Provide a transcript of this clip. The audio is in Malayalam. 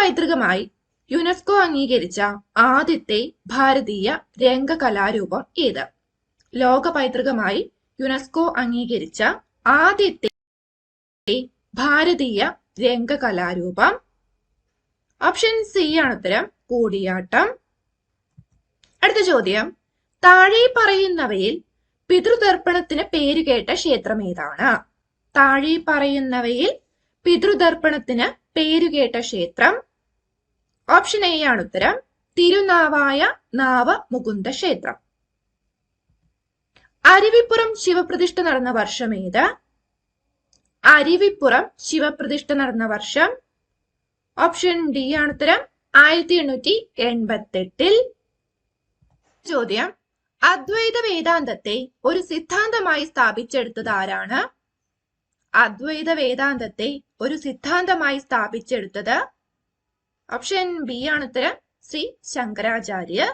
പൈതൃകമായി യുനെസ്കോ അംഗീകരിച്ച ആദ്യത്തെ ഭാരതീയ രംഗകലാരൂപം ഏത്? ലോക പൈതൃകമായി യുനെസ്കോ അംഗീകരിച്ച ആദ്യത്തെ ഭാരതീയ രംഗകലാരൂപം? ഓപ്ഷൻ സി ആണ് ഉത്തരം, കൂടിയാട്ടം. അടുത്ത ചോദ്യം, താഴെ പറയുന്നവയിൽ പിതൃതർപ്പണത്തിന് പേരുകേട്ട ക്ഷേത്രം ഏതാണ്? താഴെ പറയുന്നവയിൽ പിതൃതർപ്പണത്തിന് പേരുകേട്ട ക്ഷേത്രം? ഓപ്ഷൻ എ ആണ് ഉത്തരം, തിരുനാവായ നാവമുകുന്ദ ക്ഷേത്രം. അരുവിപ്പുറം ശിവപ്രതിഷ്ഠ നടന്ന വർഷം ഏത്? അരുവിപ്പുറം ശിവപ്രതിഷ്ഠ നടന്ന വർഷം? ഓപ്ഷൻ ഡി ആണ് ഉത്തരം, 1888. ചോദ്യം, അദ്വൈത വേദാന്തത്തെ ഒരു സിദ്ധാന്തമായി സ്ഥാപിച്ചെടുത്തത് ആരാണ്? അദ്വൈത വേദാന്തത്തെ ഒരു സിദ്ധാന്തമായി സ്ഥാപിച്ചെടുത്തത്? ഓപ്ഷൻ ബി ആണ് ഉത്തരം, ശ്രീ ശങ്കരാചാര്യർ.